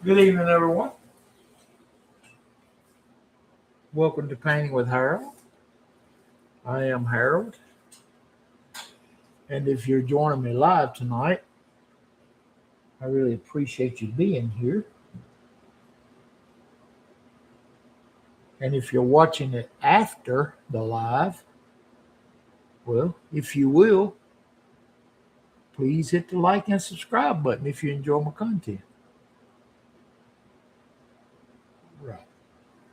Good evening, everyone. Welcome to Painting with Harold. I am Harold, and if you're joining me live tonight, I really appreciate you being here. And if you're watching it after the live, well, if you will, please hit the like and subscribe button if you enjoy my content. Right.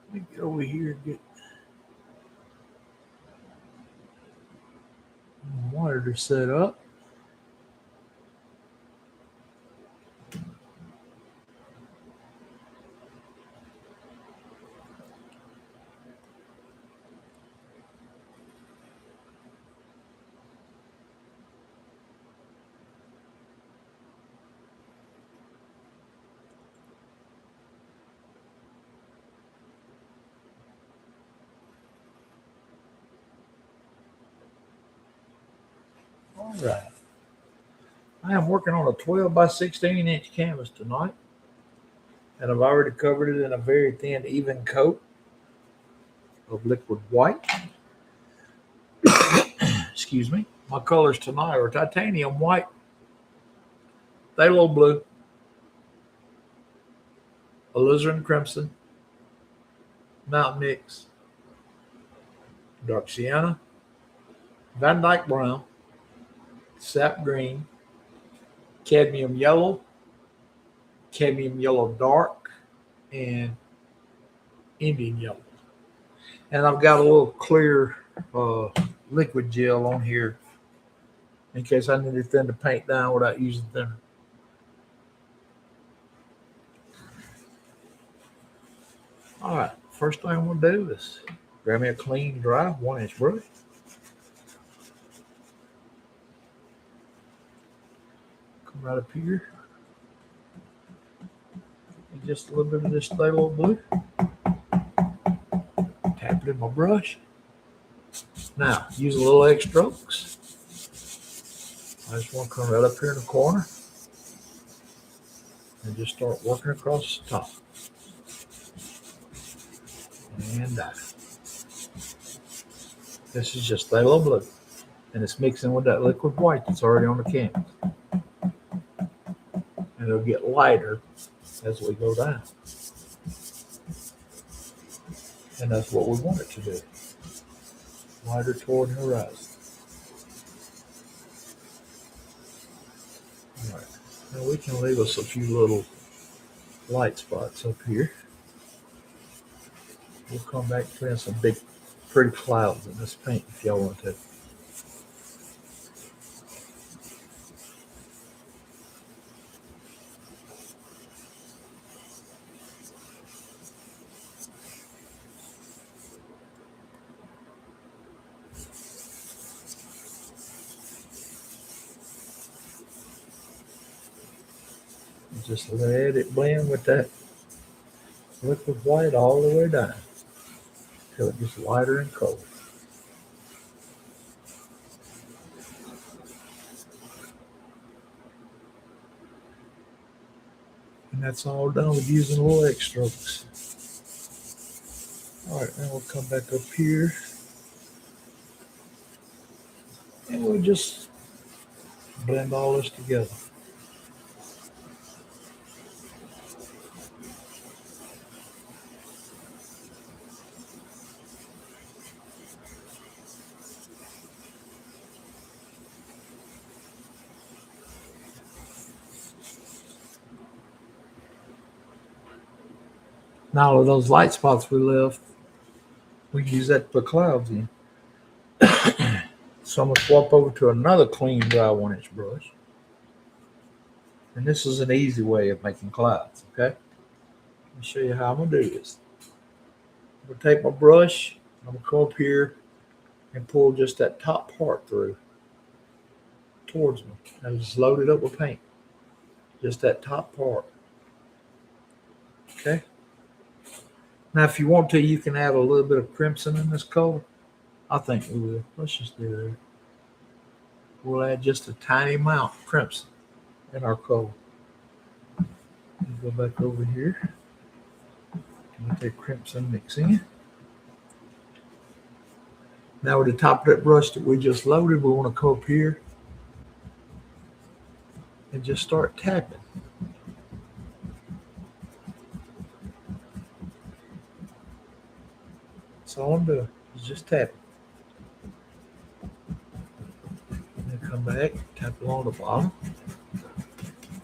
Let me get over here and get my monitor set up. All right. I am working on a 12 by 16 inch canvas tonight, and I've already covered it in a very thin, even coat of liquid white. Excuse me. My colors tonight are titanium white, phthalo blue, alizarin crimson, mountain mix, dark sienna, Van Dyke brown, sap green, cadmium yellow dark, and Indian yellow. And I've got a little clear liquid gel on here in case I need to thin the paint down without using thinner. All right, first thing I'm going to do is grab me a clean, dry 1-inch brush. Come right up here. And just a little bit of this phthalo blue. Tap it in my brush. Now, use a little X strokes. I just want to come right up here in the corner and just start working across the top. And that. This is just phthalo blue, and it's mixing with that liquid white that's already on the canvas. And it'll get lighter as we go down. And that's what we want it to do. Lighter toward the horizon. All right. Now we can leave us a few little light spots up here. We'll come back to putting some big, pretty clouds in this paint if y'all want to. Just let it blend with that liquid white all the way down till it gets lighter and cold. And that's all done with using little X strokes. All right, now we'll come back up here and we'll just blend all this together. Now with those light spots we left, we can use that to put clouds in. So I'm going to swap over to another clean, dry 1-inch brush. And this is an easy way of making clouds, okay? Let me show you how I'm going to do this. I'm going to take my brush, I'm going to come up here and pull just that top part through towards me. And just load it up with paint. Just that top part. Okay? Now, if you want to, you can add a little bit of crimson in this color. I think we will. Let's just do that. We'll add just a tiny amount of crimson in our color. Go back over here. I'll take crimson mix in. Now with the top of that brush that we just loaded, we want to come up here and just start tapping. That's all I'm doing is just tapping. And then come back, tap along the bottom.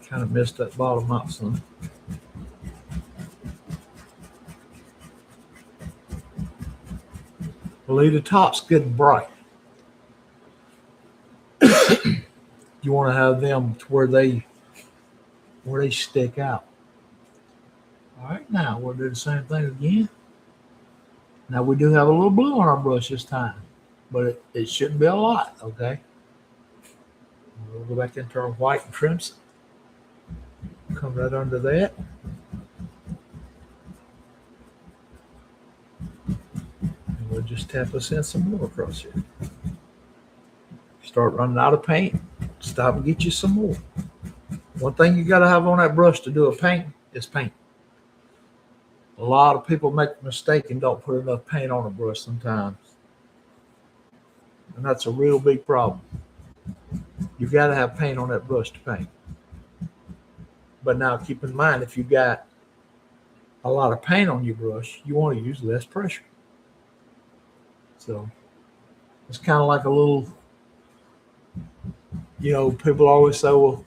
Kind of messed that bottom out some. Leave the tops good and bright. You want to have them to where they stick out. All right, now we'll do the same thing again. Now we do have a little blue on our brush this time, but it shouldn't be a lot, okay? We'll go back into our white and crimson. Come right under that. And we'll just tap us in some more across here. Start running out of paint, stop and get you some more. One thing you got to have on that brush to do a paint is paint. A lot of people make a mistake and don't put enough paint on a brush sometimes. And that's a real big problem. You got to have paint on that brush to paint. But now keep in mind, if you got a lot of paint on your brush, you want to use less pressure. So it's kind of like a little, people always say, well,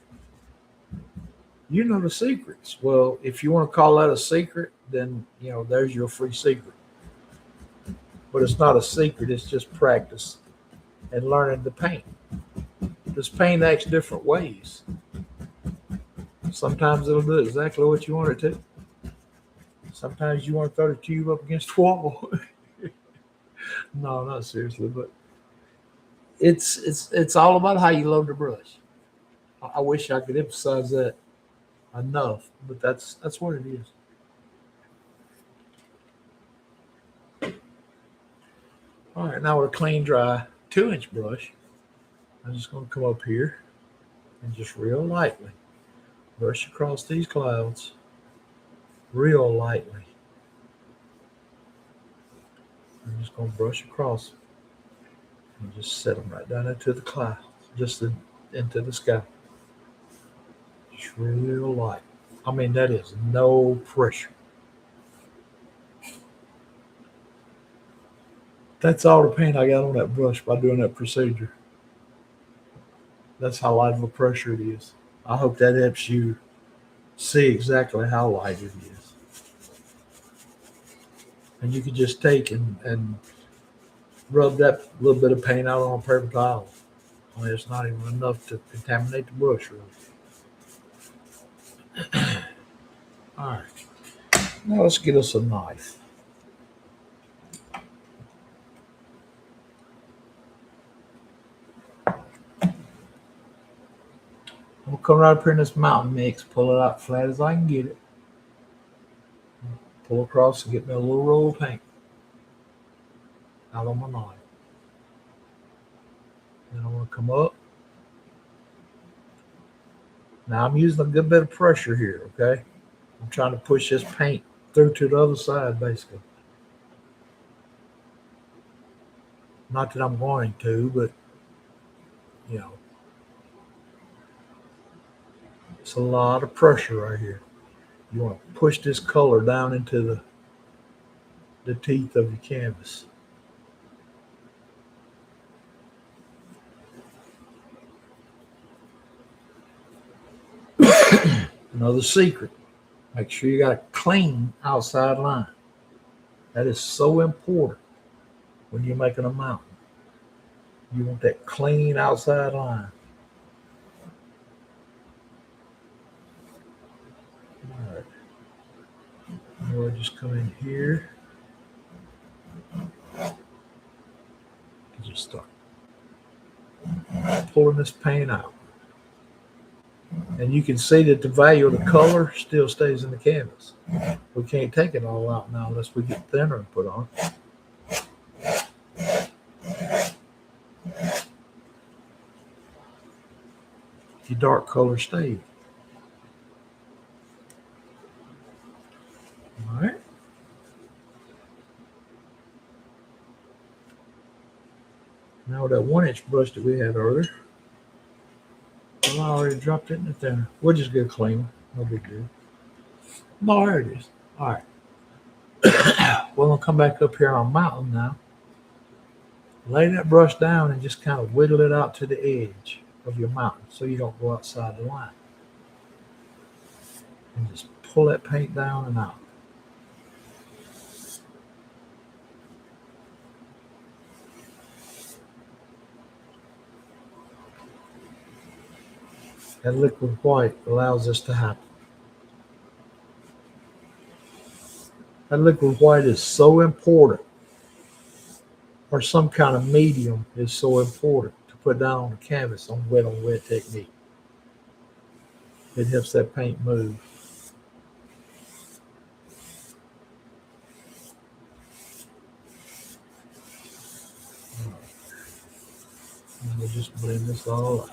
you know the secrets. Well, if you want to call that a secret, then, there's your free secret. But it's not a secret. It's just practice and learning to paint. This paint acts different ways. Sometimes it'll do exactly what you want it to. Sometimes you want to throw the tube up against the wall. No, not seriously, but it's all about how you load the brush. I wish I could emphasize that enough, but that's what it is. All right, now with a clean, dry 2-inch brush, I'm just going to come up here and just real lightly brush across these clouds, real lightly. I'm just going to brush across and just set them right down into the clouds, just into the sky. Just real light. I mean, that is no pressure. That's all the paint I got on that brush by doing that procedure. That's how light of a pressure it is. I hope that helps you see exactly how light it is. And you can just take and rub that little bit of paint out on a paper towel. I mean, it's not even enough to contaminate the brush, really. All right. Now let's get us a knife. I'm going to come right up here in this mountain mix, pull it out flat as I can get it. Pull across and get me a little roll of paint out on my knife. Then I'm going to come up. Now I'm using a good bit of pressure here, okay? I'm trying to push this paint through to the other side, basically. Not that I'm wanting to, but, it's a lot of pressure right here. You want to push this color down into the teeth of your canvas. Another secret, make sure you got a clean outside line. That is so important when you're making a mountain. You want that clean outside line. All right. We'll just come in here. Just start pulling this paint out. And you can see that the value of the color still stays in the canvas. We can't take it all out now unless we get thinner and put on. Your dark color stays. 1-inch brush that we had earlier. Well, I already dropped it in the thinner. We'll just get a cleaner. No big deal. No, there it is. All right. Well, we'll come back up here on mountain now. Lay that brush down and just kind of wiggle it out to the edge of your mountain so you don't go outside the line. And just pull that paint down and out. That liquid white allows this to happen. That liquid white is so important, or some kind of medium is so important to put down on the canvas on wet technique. It helps that paint move. And we'll just blend this all out.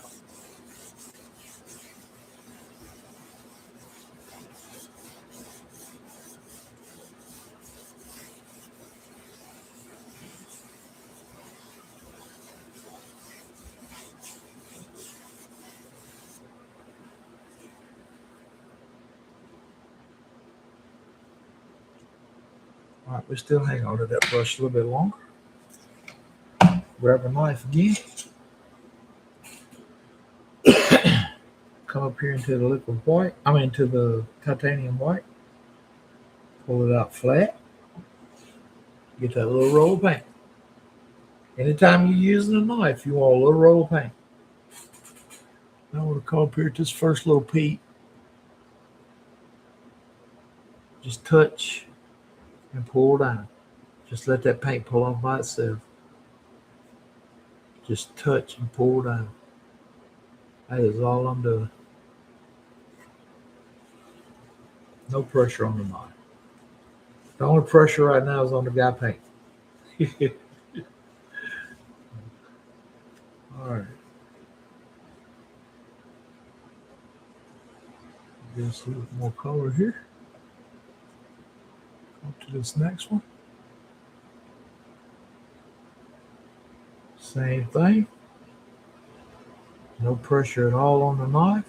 All right, we still hang on to that brush a little bit longer. Grab a knife again. Come up here into the liquid white. To the titanium white. Pull it out flat. Get that little roll of paint. Anytime you're using a knife, you want a little roll of paint. Now we're going to come up here to this first little peak. Just touch and pull down. Just let that paint pull off by itself. Just touch and pull down. That is all I'm doing. No pressure on the knife. The only pressure right now is on the guy paint. All right. Just a little more color here. Up to this next one. Same thing. No pressure at all on the knife.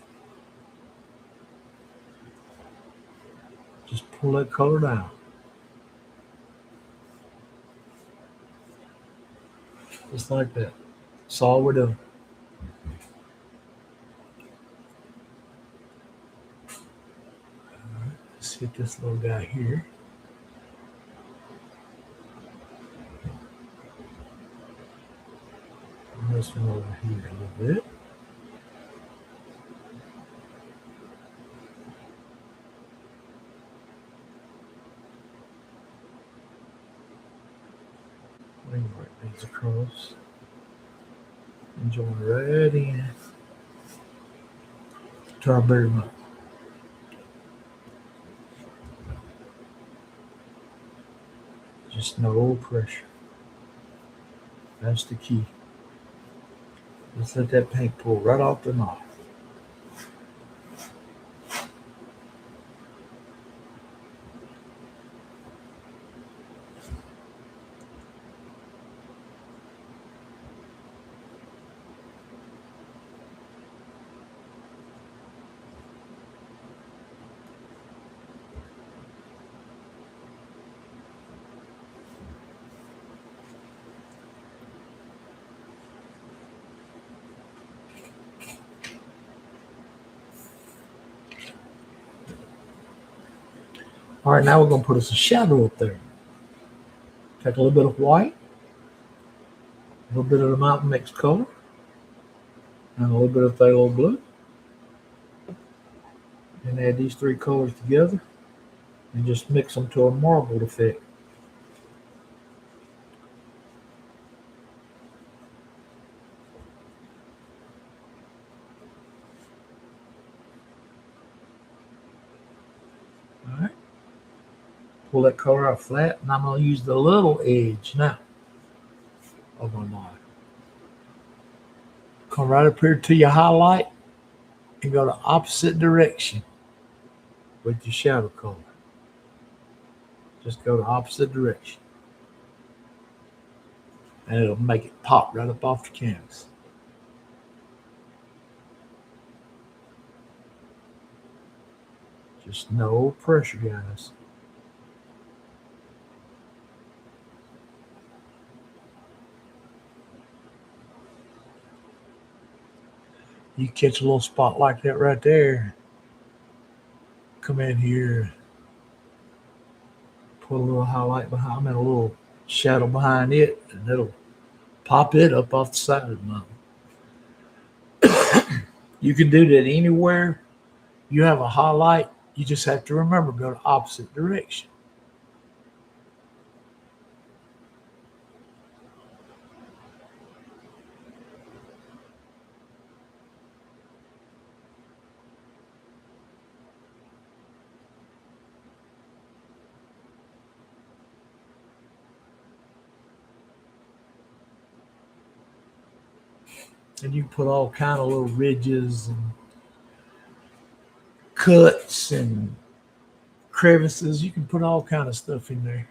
Just pull that color down. Just like that. That's all we're doing. All right, let's hit this little guy here. And this one over here a little bit. Bring right these across. And join right in to our berry mountain. Just no pressure. That's the key. Just let that paint pull right off the knife. All right, now we're going to put us a shadow up there. Take a little bit of white, a little bit of the mountain mixed color, and a little bit of phthalo blue. And add these three colors together and just mix them to a marbled effect. All right. Pull that color out flat, and I'm going to use the little edge now of my knife. Come right up here to your highlight and go the opposite direction with your shadow color. Just go the opposite direction. and it'll make it pop right up off the canvas. Just no pressure, guys. You catch a little spot like that right there, come in here, put a little highlight behind, I mean a little shadow behind it, and it'll pop it up off the side of the mountain. You can do that anywhere you have a highlight. You just have to remember go the opposite direction. And you can put all kind of little ridges and cuts and crevices. You can put all kind of stuff in there.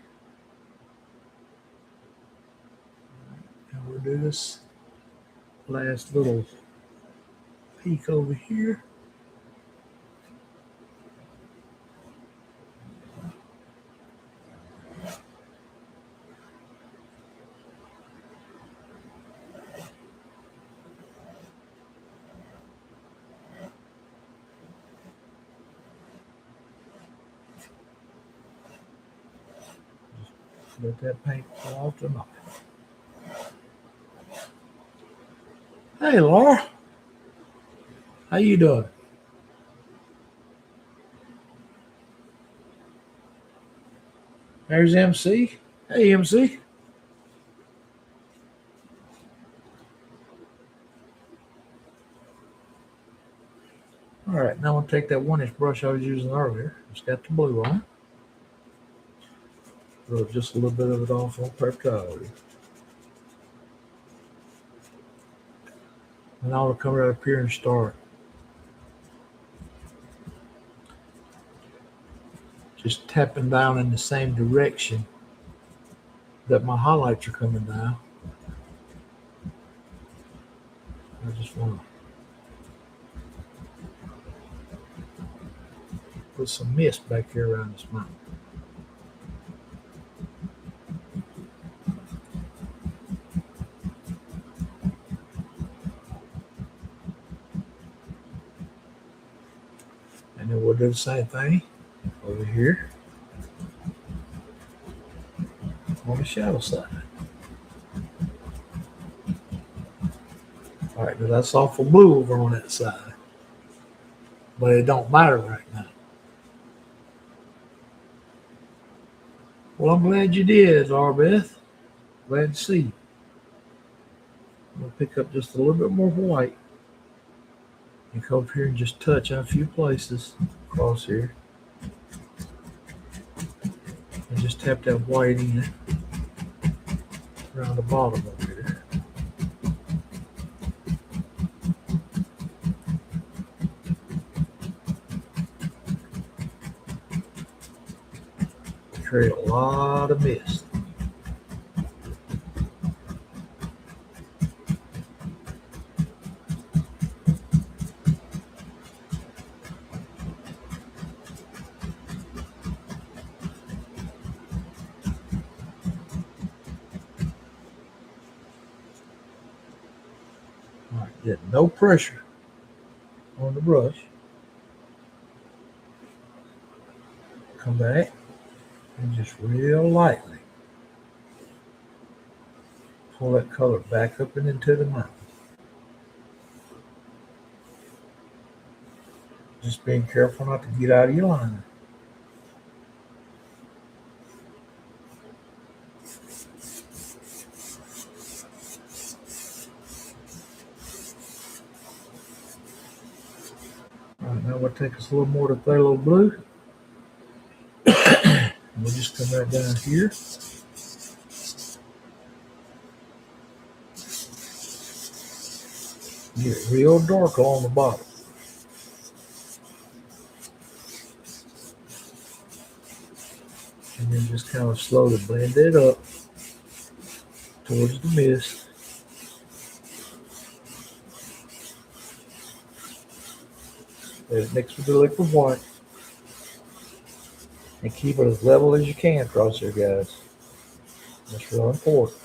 And we'll do this last little peek over here. Let that paint fall off the knife. Hey, Laura. How you doing? There's MC. Hey, MC. All right, now I'm going to take that 1-inch brush I was using earlier. It's got the blue on it. Rub just a little bit of it off on purple. And I'll come right up here and start just tapping down in the same direction that my highlights are coming down. I just want to put some mist back here around this mountain. And then we'll do the same thing over here on the shadow side. All right, now that's awful blue over on that side, but it don't matter right now. Well, I'm glad you did, Laura Beth. Glad to see you. I'm going to pick up just a little bit more white and come up here and just touch on a few places across here. And just tap that white in around the bottom of here. Create a lot of mist. All right, get no pressure on the brush. Come back and just real lightly pull that color back up and into the mountain. Just being careful not to get out of your line. All right, now we'll take us a little more to phthalo blue. And we'll just come right down here. Get it real dark along the bottom. And then just kind of slowly blend it up towards the mist. Let it mix with the liquid white. And keep it as level as you can across there, guys. That's real important.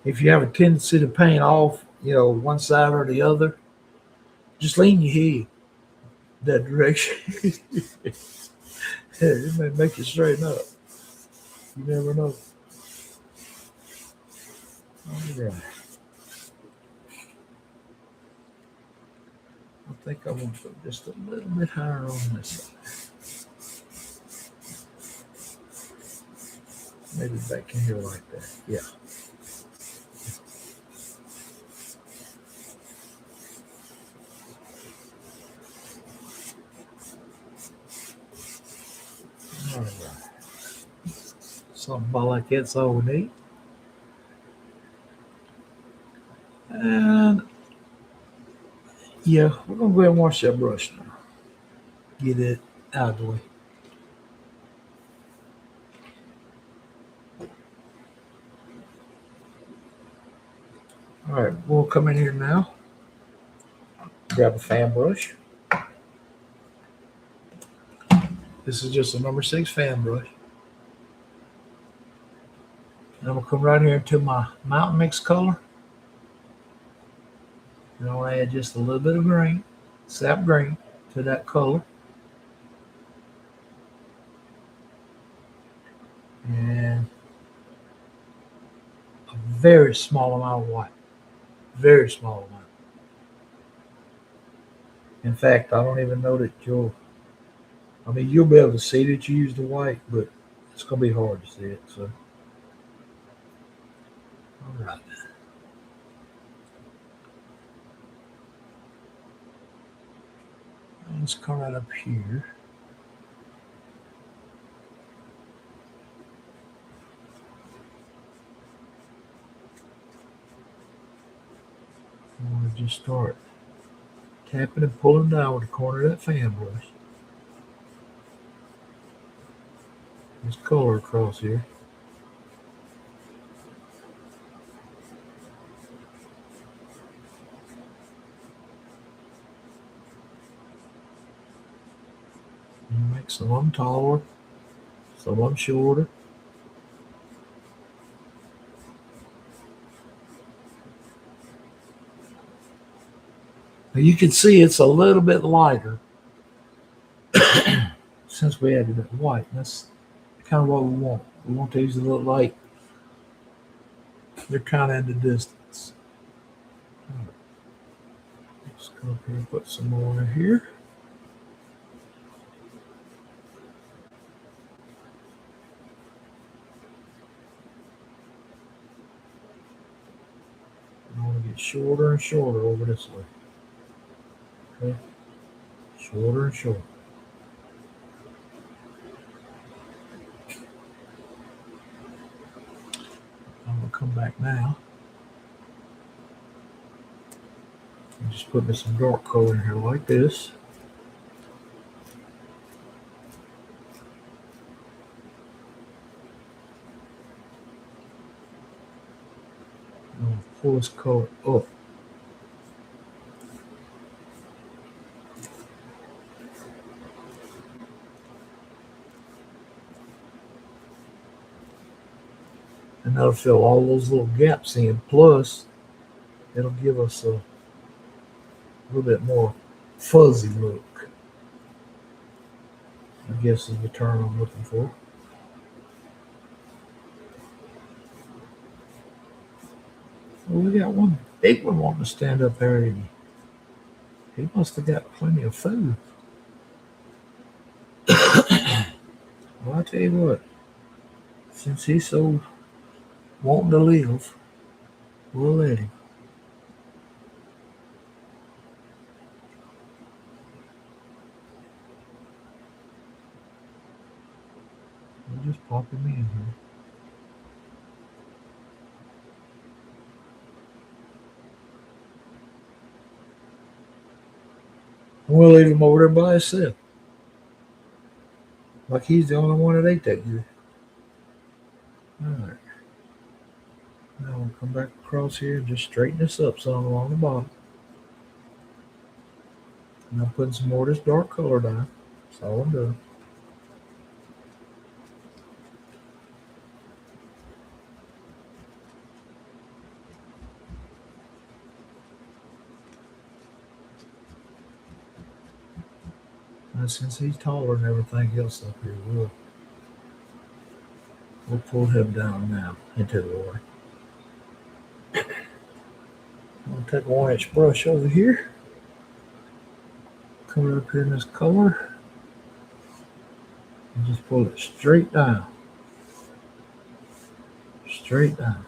If you have a tendency to paint off, one side or the other, just lean your head that direction. It may make you straighten up. You never know. All right. I think I want to go just a little bit higher on this side. Maybe back in here like that. Yeah. All right. Something about like that's all we need. And yeah, we're gonna go ahead and wash that brush now. Get it out of the way. All right, we'll come in here now. Grab a fan brush. This is just a number 6 fan brush. And I'm gonna come right here into my mountain mix color. And I'll add just a little bit of green, sap green, to that color. And a very small amount of white. Very small amount. In fact, I don't even know that you'll be able to see that you used the white, but it's going to be hard to see it. So, all right. Let's come right up here. I'm going to just start tapping and pulling down with the corner of that fan brush. This color across here. And make some of them taller, some of them shorter. Now you can see it's a little bit lighter since we added that white. That's kind of what we want. We want these to look like they're kind of in the distance. Let's go up here and put some more in here. I want to get shorter and shorter over this way. Okay, shorter and shorter. I'm going to come back now and just put me some dark color in here like this. I'm going to pull this color up. And that'll fill all those little gaps in. Plus, it'll give us a little bit more fuzzy look, I guess is the term I'm looking for. Well, we got one big one wanting to stand up there. He must have got plenty of food. Well, I tell you what, since he's so wanting to live, we'll let him. We'll just pop him in here. We'll leave him over there by himself. Like he's the only one that ate that good. Alright. Now we'll come back across here and just straighten this up some along the bottom. And I'm putting some more of this dark color down. That's all I'm doing. And since he's taller than everything else up here, we'll pull him down now into the water. I'm going to take a 1-inch brush over here. Come up here in this color. And just pull it straight down. Straight down.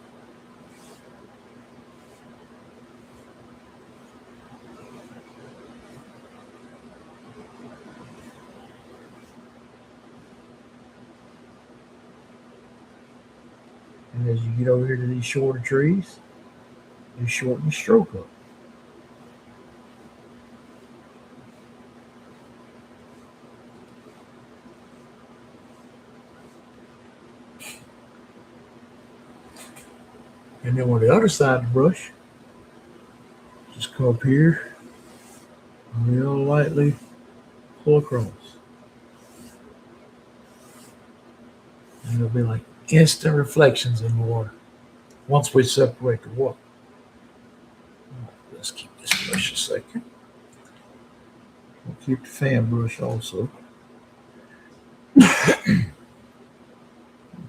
And as you get over here to these shorter trees, you shorten the stroke up. And then on the other side of the brush, just come up here and real lightly pull across. And it'll be like instant reflections in the water once we separate the water. Let's keep this brush a second. We'll keep the fan brush also.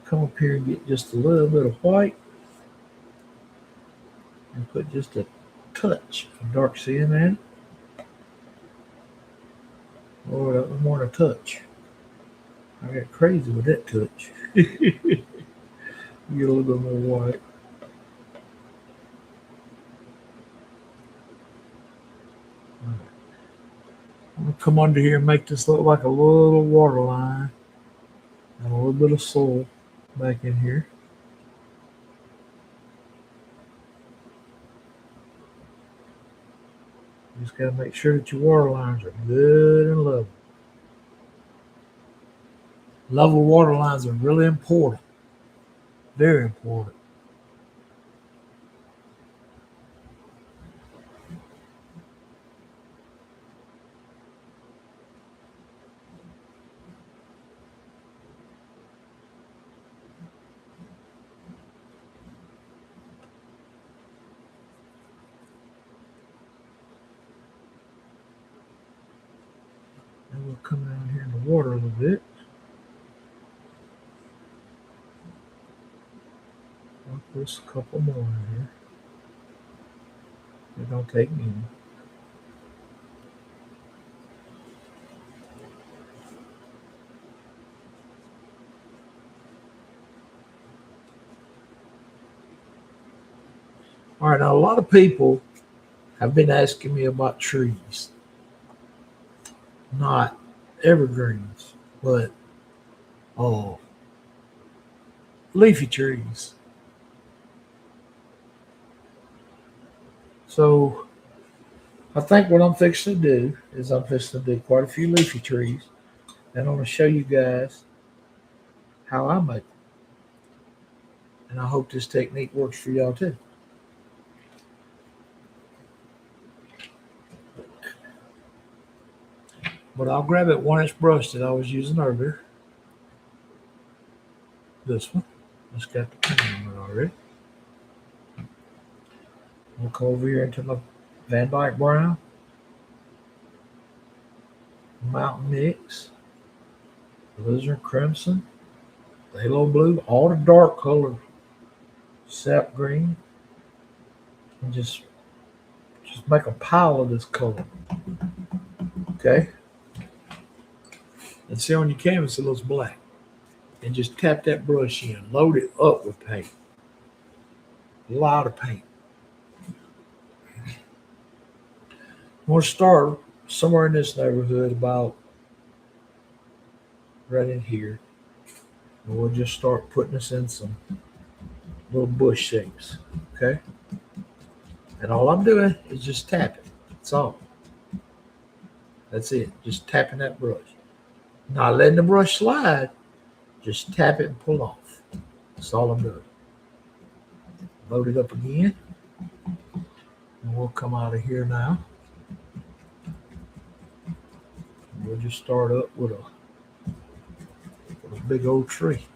Come up here and get just a little bit of white and put just a touch of dark sea in there. Oh, that was more than a touch. I got crazy with that touch. Get a little bit more white. I'm going to come under here and make this look like a little water line and a little bit of soil back in here. You just got to make sure that your water lines are good and level. Level water lines are really important. Very important. And we'll come down here in the water a little bit. I'll put a couple more in here. It don't take many. All right, now a lot of people have been asking me about trees. Not evergreens, but leafy trees. So I think what I'm fixing to do is I'm fixing to do quite a few leafy trees, and I'm going to show you guys how I make them. And I hope this technique works for y'all too. But I'll grab that 1-inch brush that I was using earlier. This one. It's got the paint on it already. We'll go over here into my Van Dyke Brown, Mountain Mix, Lizard Crimson, Halo Blue, all the dark colors, sap green, and just make a pile of this color. Okay? And see on your canvas it looks black. And just tap that brush in, load it up with paint. A lot of paint. We'll start somewhere in this neighborhood about right in here. And we'll just start putting this in some little bush shapes. Okay? And all I'm doing is just tapping. That's all. That's it. Just tapping that brush. Not letting the brush slide. Just tap it and pull off. That's all I'm doing. Load it up again. And we'll come out of here now. We'll just start up with a big old tree.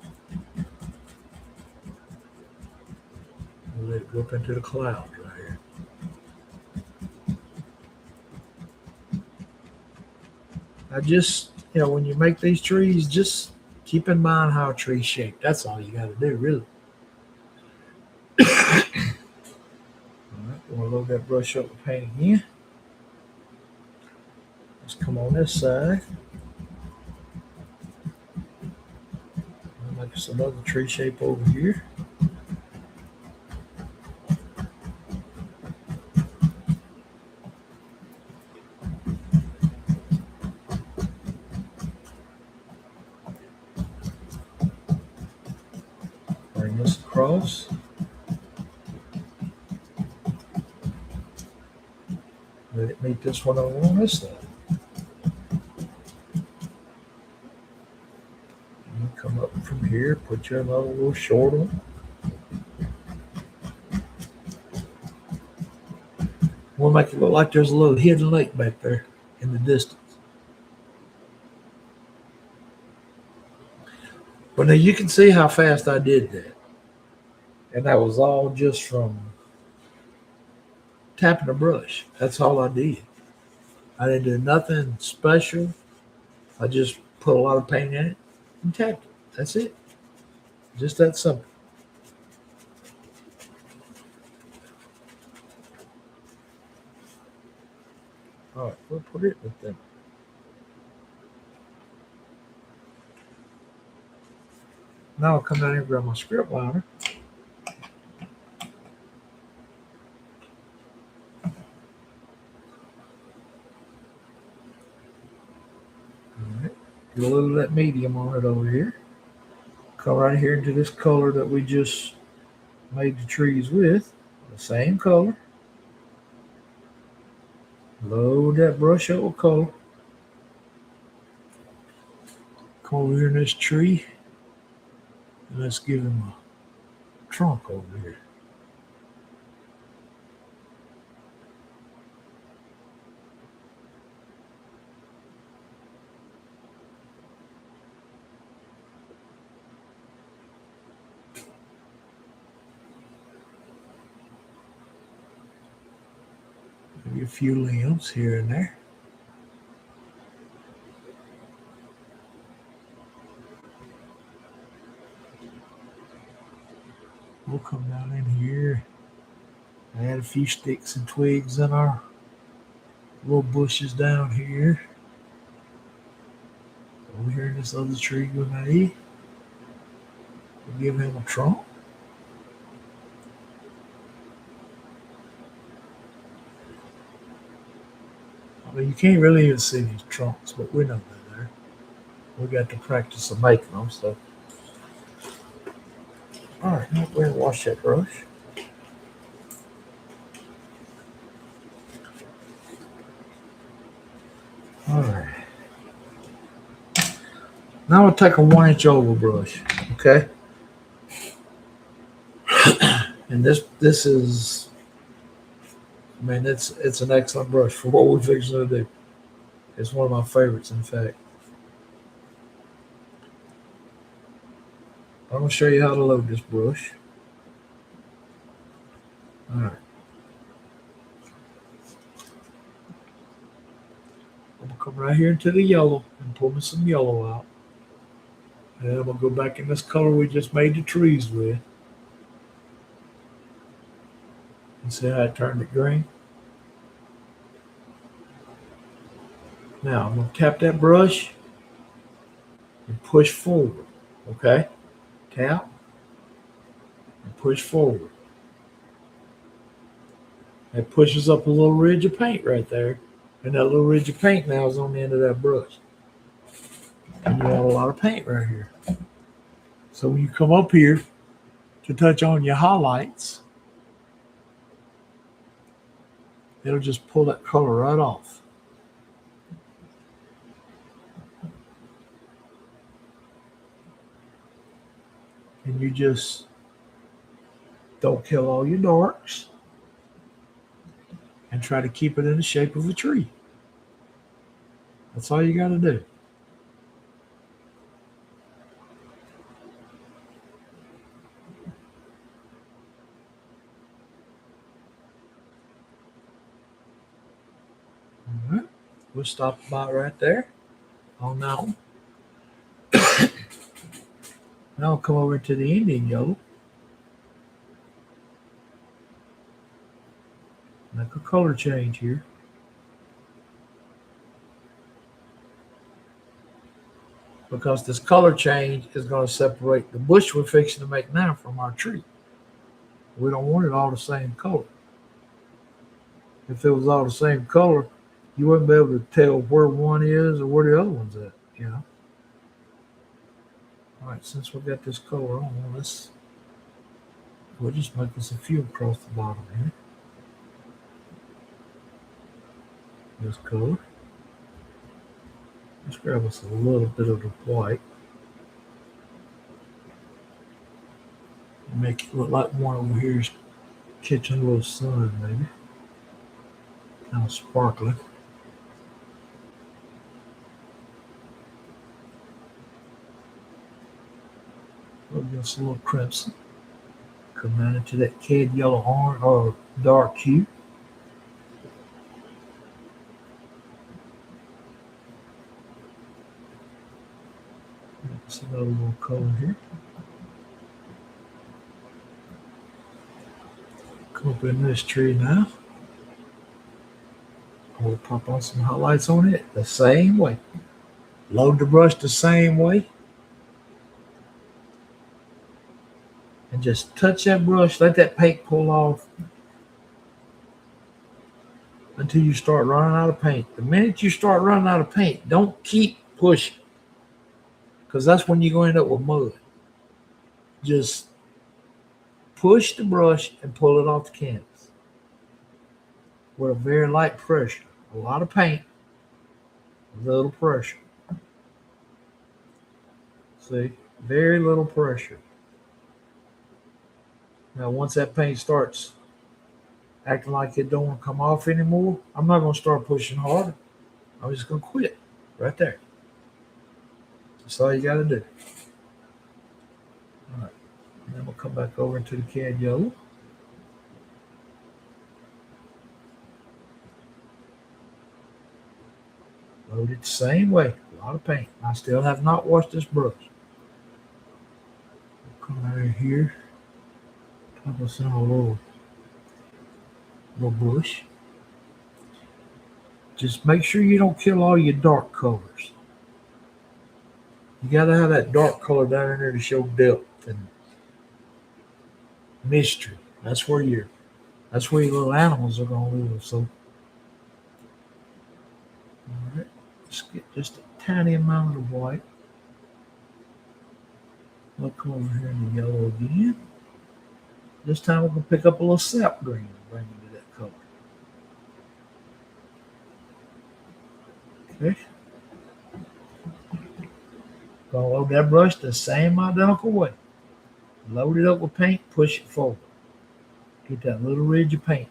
We'll let it go up into the clouds right here. I just, when you make these trees, just keep in mind how a tree's shaped. That's all you got to do, really. All right, we'll load that brush up with paint again. Let's come on this side. I'll make us another tree shape over here. Bring this across. Let it meet this one over on this side. And come up from here, put your another little short one. We'll make it look like there's a little hidden lake back there in the distance. But now you can see how fast I did that. And that was all just from tapping a brush. That's all I did. I didn't do nothing special. I just put a lot of paint in it and tapped it. That's it. Just that simple. All right, we'll put it with them. Now I'll come down here and grab my script liner. Alright, get a little of that medium on it over here. Come right here into this color that we just made the trees with. The same color. Load that brush up with color. Come over here in this tree. And let's give him a trunk over here. Maybe a few limbs here and there. We'll come down in here, add a few sticks and twigs in our little bushes down here. Over here in this other tree we made. We'll give him a trunk. I mean, you can't really even see these trunks, but we know they're there. We got to practice of making them, so. All right, now go ahead and wash that brush. All right. Now I'll take a 1-inch oval brush, okay? And this is, man, it's an excellent brush for what we're fixing to do. It's one of my favorites, in fact. I'm going to show you how to load this brush. All right. I'm going to come right here into the yellow and pull me some yellow out. And I'm going to go back in this color we just made the trees with. And see how I turned it green? Now I'm going to tap that brush and push forward, okay? Tap and push forward. That pushes up a little ridge of paint right there. And that little ridge of paint now is on the end of that brush. And you have a lot of paint right here. So when you come up here to touch on your highlights, it'll just pull that color right off. And you just don't kill all your darks and try to keep it in the shape of a tree. That's all you got to do. All right. We'll stop about right there on that one. Now I'll come over to the Indian yellow. Make a color change here. Because this color change is going to separate the bush we're fixing to make now from our tree. We don't want it all the same color. If it was all the same color, you wouldn't be able to tell where one is or where the other one's at, you know. All right, since we got this color on, we'll just make us a few across the bottom here. This color. Let's grab us a little bit of the white. Make it look like one over here is catching a little sun, maybe. Kind of sparkling. We'll give us a little crimson. Come down into that cad yellow orange or dark hue. Let's another little color here. Come up in this tree now. We'll pop on some highlights on it the same way. Load the brush the same way. And just touch that brush, let that paint pull off until you start running out of paint. The minute you start running out of paint, don't keep pushing, because that's when you're going to end up with mud. Just push the brush and pull it off the canvas with a very light pressure. A lot of paint, little pressure. See, very little pressure. Now, once that paint starts acting like it don't want to come off anymore, I'm not going to start pushing harder. I'm just going to quit right there. That's all you got to do. All right. And then we'll come back over into the cad yellow. Load it the same way. A lot of paint. I still have not washed this brush. We'll come over here. Top us in a little bush. Just make sure you don't kill all your dark colors. You got to have that dark color down in there to show depth and mystery. That's where your little animals are going to live. So, all right, let's get just a tiny amount of white. We'll come over here in the yellow again. This time we're going to pick up a little sap green and bring it to that color. Okay. Gonna load that brush the same identical way. Load it up with paint, push it forward. Get that little ridge of paint.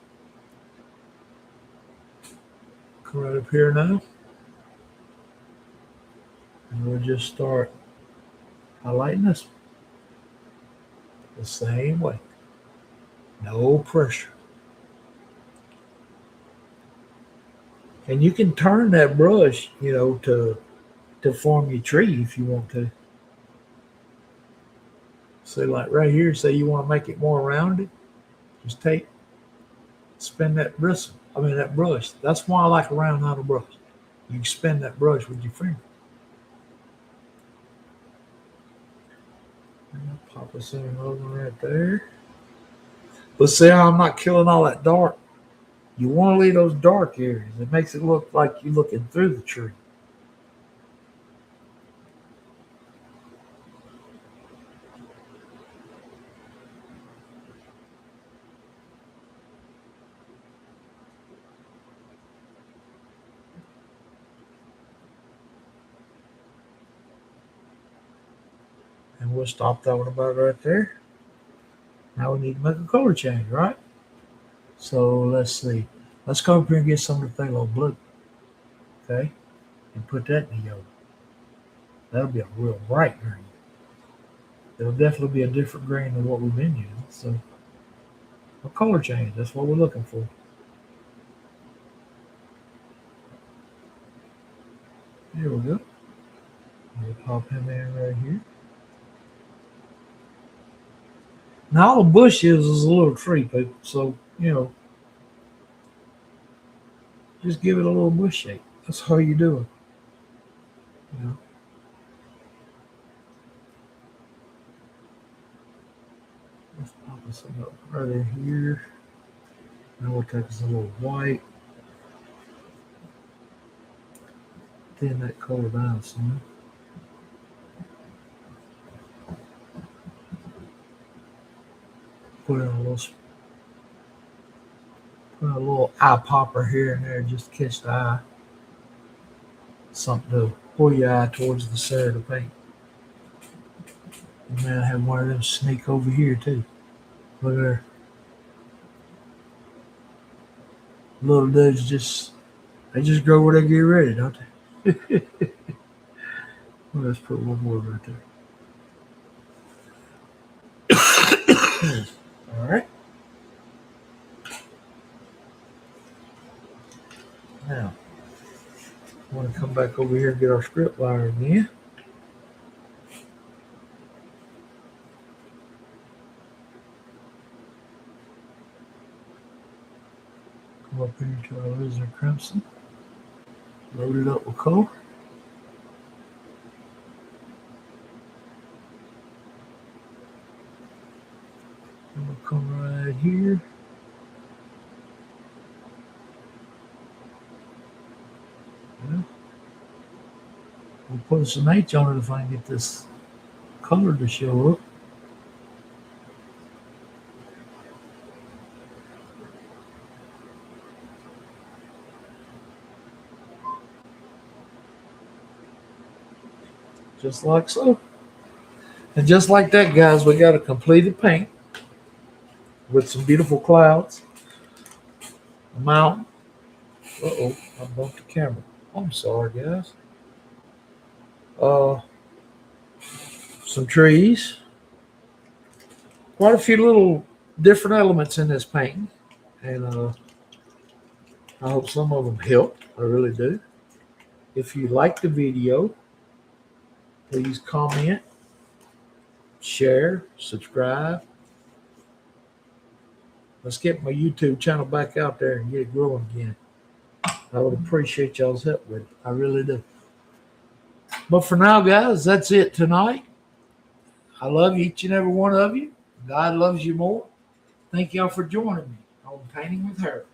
Come right up here now. And we'll just start highlighting this one. The same way. No pressure. And you can turn that brush, to form your tree if you want to. So like right here, say you want to make it more rounded, just spin that brush. That's why I like a round handle brush. You can spin that brush with your finger. And I'll pop us in another one right there. But see how I'm not killing all that dark? You want to leave those dark areas. It makes it look like you're looking through the tree. And we'll stop that one about right there. Now we need to make a color change, right? So let's see. Let's go up here and get some of the phthalo blue, okay? And put that in the yolk. That'll be a real bright green. It'll definitely be a different green than what we've been using. So a color change, that's what we're looking for. Here we go. We'll pop him in right here. Now all the bush is a little tree, people. So, just give it a little bush shape. That's how you do it. You know. Let's pop this up right in here. Now we'll take us a little white. Thin that color down some. Put in a little eye popper here and there just to catch the eye. Something to pull your eye towards the center of the paint. You might have one of them sneak over here too. Look at her. Little dudes just grow where they get ready, don't they? Well, let's put one more right there. All right. Now, I want to come back over here and get our script liner again. Come up here to our Lizard Crimson. Load it up with color. And we'll come right here. We'll put some H on it if I can get this color to show up. Just like so. And just like that, guys, we got a completed paint with some beautiful clouds, a mountain. Uh-oh, I bumped the camera. I'm sorry, guys. Some trees. Quite a few little different elements in this painting. And I hope some of them help. I really do. If you like the video, please comment, share, subscribe. Let's get my YouTube channel back out there and get it growing again. I would appreciate y'all's help with it. I really do. But for now, guys, that's it tonight. I love each and every one of you. God loves you more. Thank y'all for joining me on Painting with Her.